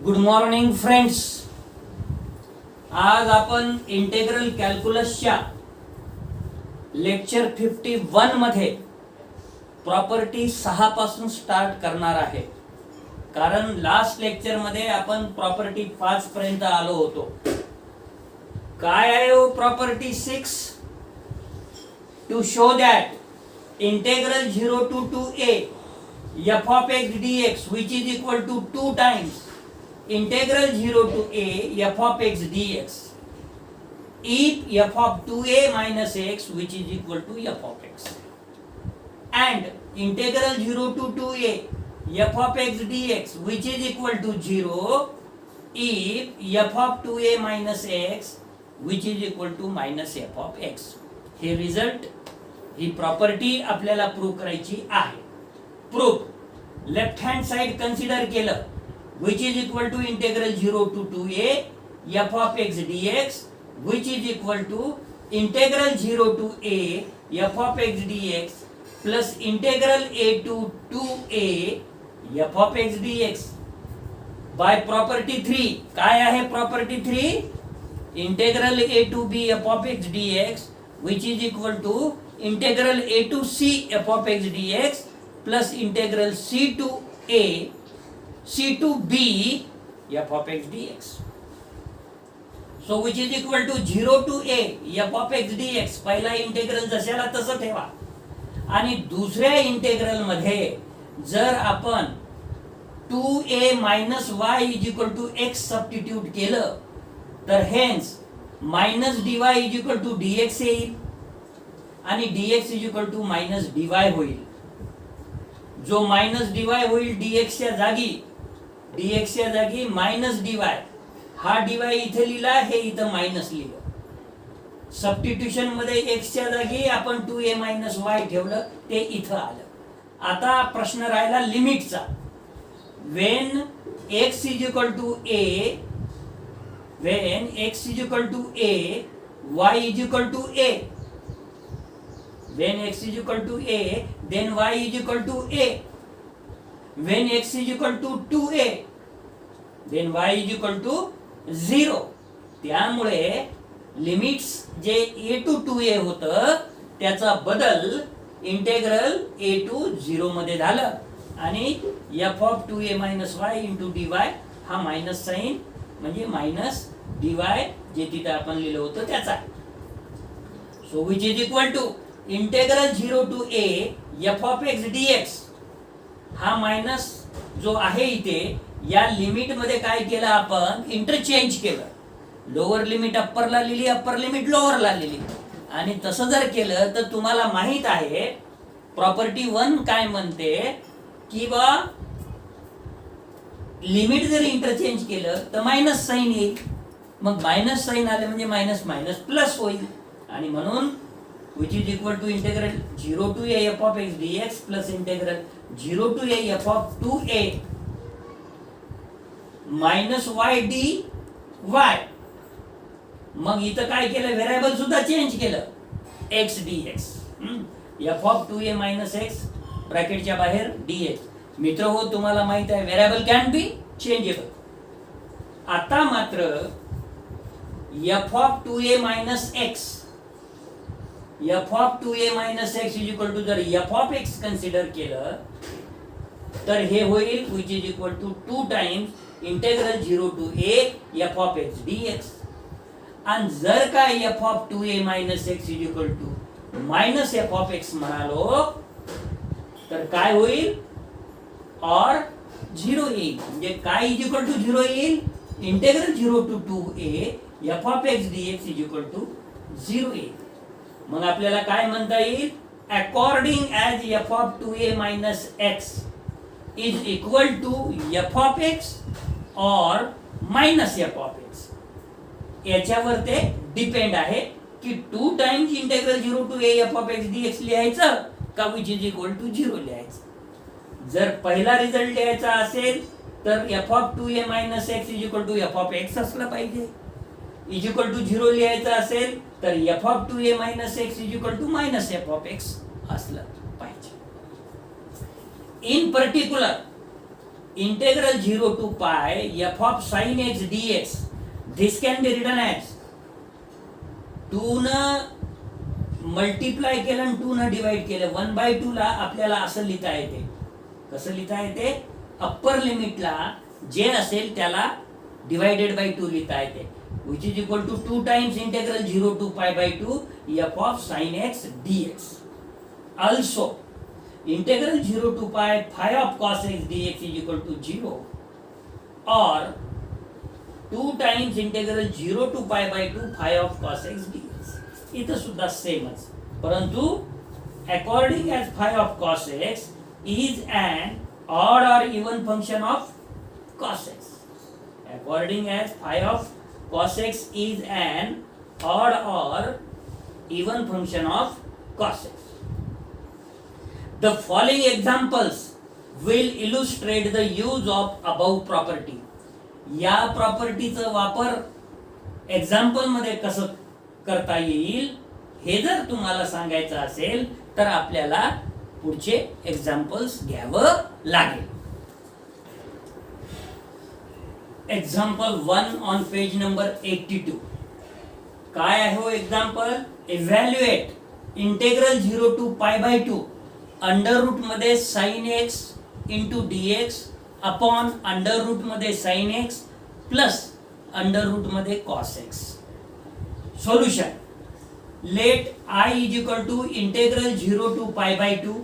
Good morning friends. आज आपण integral कॅल्क्युलसच्या lecture 51 मध्ये प्रॉपर्टी 6 पासून स्टार्ट करणार आहे. कारण लास्ट लेक्चर मध्ये आपण प्रॉपर्टी 5 पर्यंत आलो होतो. काय आहे हो property 6? To show that integral 0 to 2a f of x dx which is equal to 2 times integral 0 to a f of x dx if f of 2a minus x which is equal to f of x and integral 0 to 2a f of x dx which is equal to 0 if f of 2a minus x which is equal to minus f of x. हे result, ही property आपल्याला prove करायची आहे. Proof left hand side consider केलं which is equal to integral 0 to 2a f of x dx which is equal to integral 0 to a f of x dx plus integral a to 2a f of x dx by property 3. काय आहे property 3? integral a to b f of x dx which is equal to integral a to c f of x dx plus integral c to a c to b f of x dx. So which is equal to 0 to a f of x dx. पहिला integral जशाला तसं ठेवा आणि दुसऱ्या integral मध्ये जर आपण 2a minus y is equal to x substitute केलं तर hence minus dy is equal to dx येईल आणि dx is equal to minus dy होईल. जो मायनस dy होईल dx च्या जागी मायनस dy. हा dy इथे लिहिला, हे इथं मायनस लिहिलं. सबस्टिट्यूशन मध्ये x च्या जागी आपण 2a minus y ठेवलं, ते इथं आलं. आता प्रश्न राहिला लिमिटचा. when x is equal to a y is equal to a. when x is equal to a then y is equal to a. when x is equal to 2a then y is equal to 0. त्यामुळे limits जे a to 2a होतं त्याचा बदल integral a to 0 मध्ये झालं आणि f of 2a minus y into dy हा minus sine म्हणजे मायनस dy जे तिथे आपण लिहिलं होतं त्याचा. So which is equal to integral 0 to a f of x dx. हा मायनस जो आहे इथे या लिमिट मध्ये काय केलं आपण? इंटरचेंज केलं. लोअर लिमिट अप्परला लिहिली, अप्पर लिमिट लोअरला लिहिली. आणि तसं जर केलं तर तुम्हाला माहित आहे प्रॉपर्टी 1 काय म्हणते की बा लिमिट जर इंटरचेंज केलं तर मायनस साइन येईल. मग मायनस साइन आले म्हणजे मायनस मायनस प्लस होईल आणि म्हणून which is equal to integral 0 to a f of x dx plus integral 0 to a f of 2a minus y dy. मग इथं काय केलं? व्हेरिएबल सुद्धा चेंज केलं, x dx. f of 2a minus x ब्रॅकेटच्या बाहेर dx. मित्र हो, तुम्हाला माहित आहे व्हेरिएबल कॅन बी चेंजेबल. आता मात्र f of 2a minus x f of 2a minus x is equal to जर f of x कन्सिडर केलं तर हे होईल which is equal to 2 times integral 0 to a f of x dx. आणि जर का f of 2a minus x is equal to minus f of x म्हणालो तर काय होईल? और 0 येईल. म्हणजे काय is equal to 0 येईल? Integral 0 to 2a f of x dx is equal to 0 येईल. मग आपल्याला काय म्हणता येईल? According as f of 2a minus x is equal to f of x or minus f of x. याच्यावर ते depend आहे की 2 times integral 0 to a f of x dx लिहायचं का which is equal to 0 लिहायचं. जर पहिला result लिहायचा असेल तर f of 2a minus x is equal to f of x असलं पाहिजे. इज इक्वल टू 0 लिहायचं असेल तर f of 2a minus x is equal to minus f of x असलं पाहिजे. In particular integral 0 to pi f of sin x dx, this can be written as 2 न multiply केलं आणि 2 न divide केलं 1/2 ला आपल्याला असं लिहिता येते. कसं लिहिता येते? अप्पर लिमिटला जे असेल त्याला डिवाइडेड बाय 2 लिहिता येते, which is equal to 2 times integral 0 to pi by 2 f of sin x dx. Also integral 0 to pi phi of cos x dx is equal to 0 or 2 times integral 0 to pi by 2 phi of cos x dx. इथं सुद्धा सेमच, परंतु according as phi of cos x is an odd or even function of cos x. According as phi of cos x is an odd or even function of cos x. The following examples will illustrate the use of above property. या प्रॉपर्टीचा वापर example मध्ये कसं करता येईल हे जर तुम्हाला सांगायचं असेल तर आपल्याला पुढचे एक्झाम्पल्स घ्यावं लागेल. Example 1 on page number 82. काय आहे हो example? Evaluate integral 0 to pi by 2 under root मध्ये sine x into dx upon under root मध्ये sine x plus under root मध्ये cos x. Solution: let I is equal to integral 0 to pi by 2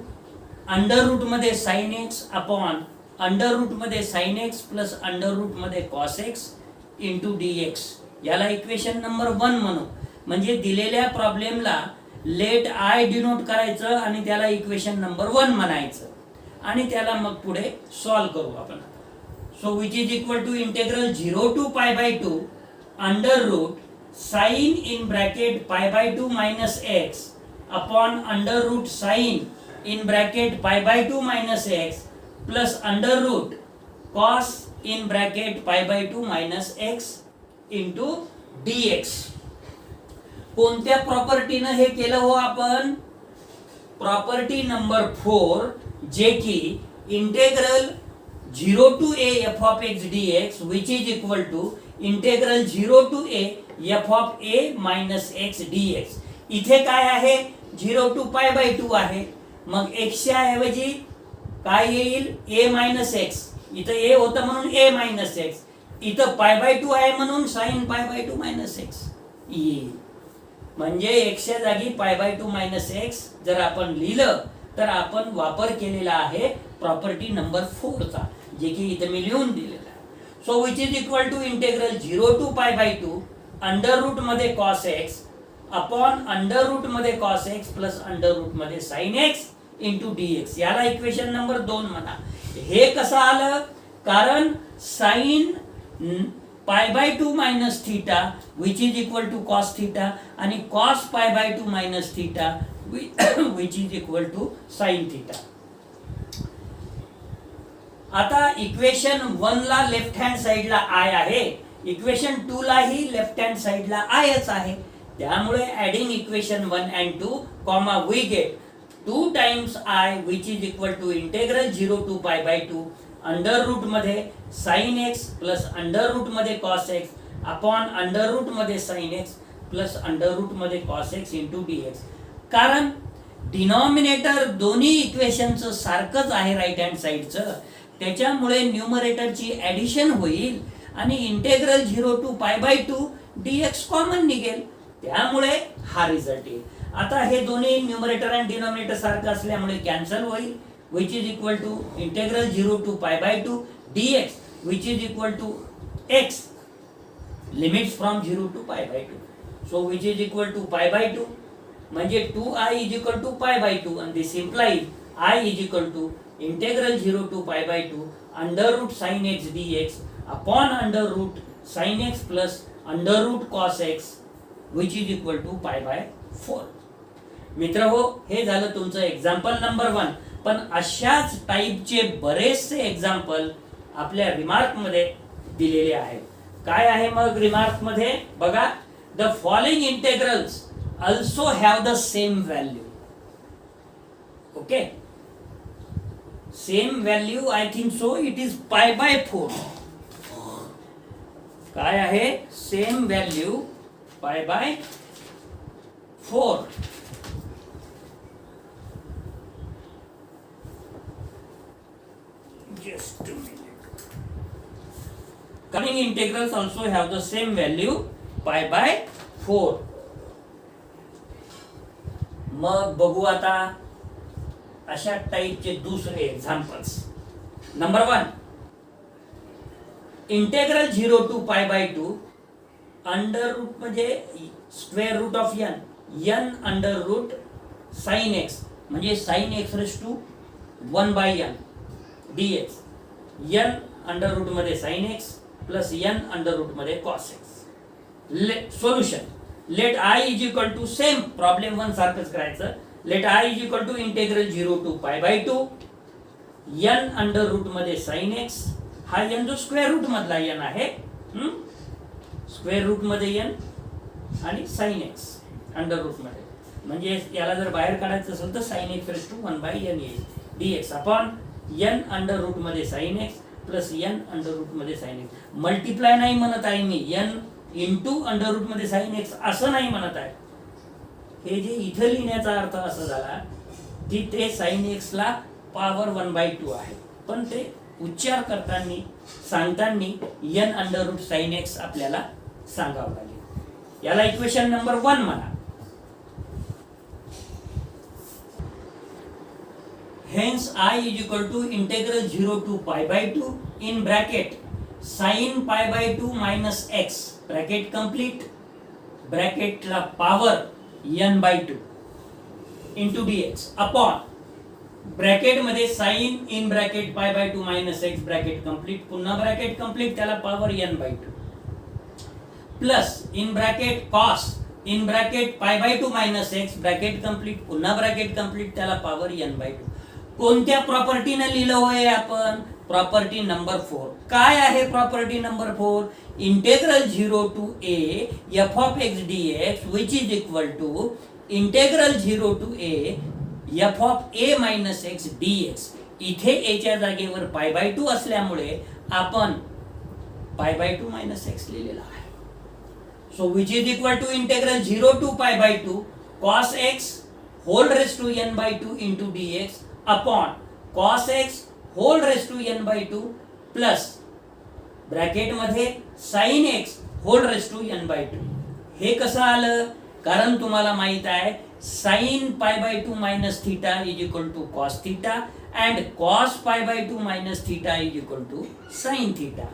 under root मध्ये sine x upon under root मध्ये sine x plus under root मध्ये cos x into dx. याला equation number 1 म्हणू. म्हणजे दिलेल्या प्रॉब्लेमला late I denote करायचं आणि त्याला इक्वेशन नंबर 1 म्हणायचं आणि त्याला मग पुढे सॉल्व करू आपण. So which is equal to integral 0 to pi by 2 under root sine in bracket pi by 2 minus x upon under root sine in bracket pi by 2 minus x plus under root cos in bracket pi by 2 minus x into dx. कोणत्या प्रॉपर्टीनं हे केलं हो आपण? Property number 4, जे की integral 0 to a f of x dx which is equal to integral 0 to a f of a minus x dx. इथे काय आहे? 0 टू पाय बाय 2 आहे. मग x च्या ऐवजी काय येईल? a minus x. इथं a होतं म्हणून a minus x. इथं पाय बाय 2 आहे म्हणून sin पाय बाय 2 minus x येईल. म्हणजे x च्या जागी पाय बाय 2 minus x जर आपण लिहिलं तर आपण वापर केलेला आहे प्रॉपर्टी नंबर 4 चा, जे की इथे मी लिहून दिलेला आहे. So which is equal to integral 0 to pi by 2 under root मध्ये cos x upon under root मध्ये cos x plus under root मध्ये साइन एक्स इंटू डीएक्स. याला इक्वेशन नंबर 2 म्हणा. हे कसं आलं? कारण sine pi by 2 minus theta which is equal to cos theta आणि cos pi by 2 minus theta which is equal to sine theta. आता equation 1 ला लेफ्ट हँड साइडला आय आहे, इक्वेशन 2 लाही लेफ्ट हँड साइडला आयच आहे. त्यामुळे adding equation 1 and 2 comma we get 2 times I which is equal to integral 0 to pi by 2 under root मध्ये sine x plus under root मध्ये cos x upon under root मध्ये sine x plus under root मध्ये cos x into dx. कारण denominator दोन्ही इक्वेशनचं सारखंच आहे right hand साइडचं, त्याच्यामुळे न्यूमरेटरची ऍडिशन होईल आणि integral 0 to pi by 2 dx common निघेल. त्यामुळे हा रिझल्ट येईल. आता हे दोन्ही न्यूमरेटर आणि डिनॉमिनेटर सारखं असल्यामुळे कॅन्सल होईल. which is equal to integral 0 to pi by 2 dx which is equal to x limits from 0 to pi by 2. So which is equal to pi by 2 म्हणजे 2i is equal to pi by 2 and this implies I is equal to integral 0 to pi by 2 under root sin x dx upon under root sin x plus under root cos x which is equal to pi by 4. मित्र हो, हे झालं तुमचं example number 1. पण अशाच टाईपचे बरेचसे example आपल्या रिमार्क मध्ये दिलेले आहेत. काय आहे मग रिमार्क मध्ये? बघा, the following integrals also have the same value. Okay, same value I think so it is pi by 4. काय आहे? Same value pi by 4. Just a minute. Coming integrals also have the same value pi by 4. मग बघू आता अशा टाइपचे दुसरे examples. Number 1, integral 0 to pi by 2 under root म्हणजे square root of n under root sine x म्हणजे sine x raise to 1 by n dx, n under root मध्ये sine x plus n under root मध्ये cos x. Solution let I is equal to same problem 1 सारखंच करायचं. Let I is equal to integral 0 to pi by 2 n under root मध्ये sine x, हा n जो square root मधला n आहे, square root मध्ये n आणि sine x under root मध्ये, म्हणजे याला जर बाहेर काढायचं असेल तर sine x raise to 1 by n येईल dx upon n under root मध्ये sine x plus n under root मध्ये साइन x. मल्टिप्लाय नाही म्हणत आहे मी, n इंटू अंडर रूट मध्ये साइन x असं नाही म्हणत आहे. हे जे इथे लिहिण्याचा अर्थ असा झाला की ते साइन x ला पॉवर 1/2 आहे, पण ते उच्चार करताना सांगताना n under root sine x आपल्याला सांगावं लागेल. याला इक्वेशन नंबर 1 म्हणा. Hence I is equal to integral 0 to pi by 2 in bracket sin pi by 2 minus x bracket complete bracket ला power n by 2 into dx upon bracket मध्ये sin in bracket pi by 2 minus x bracket complete पुन्हा bracket complete त्याला power n by 2 plus in bracket cos in bracket pi by 2 minus x bracket complete पुन्हा bracket complete त्याला power n by 2. कोणत्या प्रॉपर्टीने लिहिलं होय आपण? Property number 4. काय आहे property number 4? Integral 0 to a f of x dx which is equal to integral 0 to a f of a minus x dx. इथे a च्या जागेवर पाय बाय 2 असल्यामुळे आपण पाय बाय 2 मायनस x लिहिलेला आहे. So which is equal to integral 0 to pi by 2 cos x whole raised to n by 2 into dx upon cos x whole raise to n by 2 plus bracket मध्ये sin x whole raise to n by 2. हे कसं आलं? कारण तुम्हाला माहित आहे sin pi by 2 minus theta is equal to cos theta and cos pi by 2 minus theta is equal to sin theta.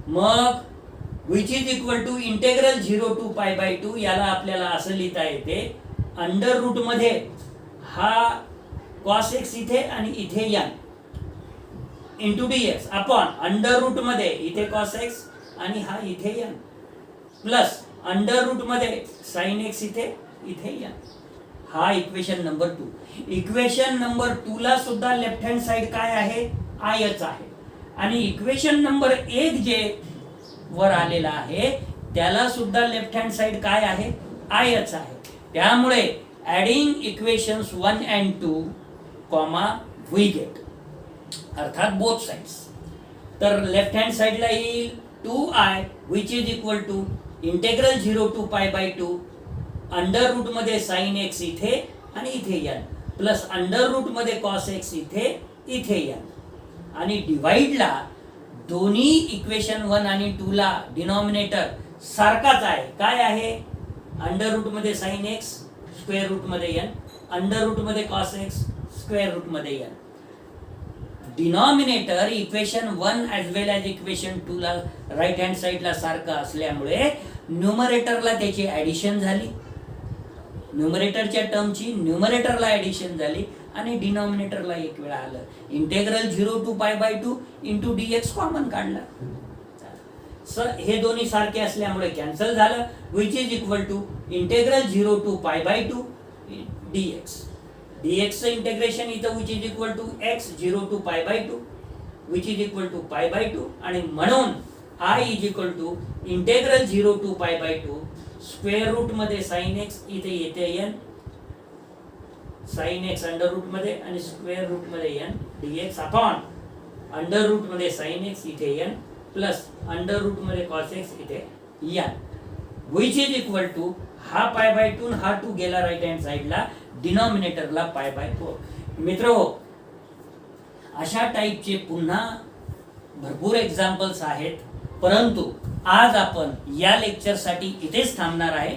मग which is equal to integral 0 to pi by 2 याला आपल्याला असं लिहिता येते अंडर रूट मध्ये हा cos x इथे आणि इथे n into dx upon under root मध्ये इथे cos x आणि हा इथे n प्लस अंडर रूट मध्ये sin x इथे n. हा इक्वेशन नंबर 2. इक्वेशन नंबर 2 ला सुद्धा लेफ्ट हँड साइड काय आहे? आयच आहे. आणि इक्वेशन नंबर 1 जे वर आलेला आहे त्याला सुद्धा लेफ्ट हँड साइड काय आहे? आयच आहे. त्यामुळे adding equations 1 and 2 comma we get अर्थात बोथ साइड्स. तर लेफ्ट हँड साइडला येईल 2i which is equal to integral 0 to pi by 2 under root मध्ये साइन x इथे आणि इथे n प्लस अंडर रूट मध्ये cos x इथे n आणि डिवाइडला दोन्ही इक्वेशन 1 आणि 2 ला डिनॉमिनेटर सारखाच आहे. काय आहे? अंडर रूट मध्ये साइन x स्क्वेअर रूट मध्ये n अंडर रूट मध्ये cos x स्क्वेअर रूट मध्ये n. डिनॉमिनेटर इक्वेशन 1 ॲज वेल ॲज इक्वेशन 2 ला राईट हँड साइडला सारखं असल्यामुळे न्यूमरेटरला त्याची ॲडिशन झाली, न्यूमरेटरच्या टर्मची न्यूमरेटरला ॲडिशन झाली आणि डिनॉमिनेटरला एक वेळा आलं. Integral 0 to pi by 2 into dx common काढला. सर हे दोन्ही सारखे असल्यामुळे कॅन्सल झालं. Which is equal to integral 0 to pi by 2 dx. dx चं इंटिग्रेशन इथं which is equal to x 0 to pi by 2 which is equal to pi by 2 आणि म्हणून I is equal to integral 0 to pi by 2 square root मध्ये sine x इथे येते n sine x under root मध्ये आणि square root मध्ये n dx upon under root मध्ये sin x इथे n प्लस अंडर रूट मध्ये cos x इथे n which is equal to हा पाय बाय 2 हा 2 गेला राईट हँड साइडला डिनॉमिनेटरला पाय बाय 4. मित्रहो, अशा टाईपचे पुन्हा भरपूर एक्झाम्पल्स आहेत, परंतु आज आपण या लेक्चरसाठी इथेच थांबणार आहे.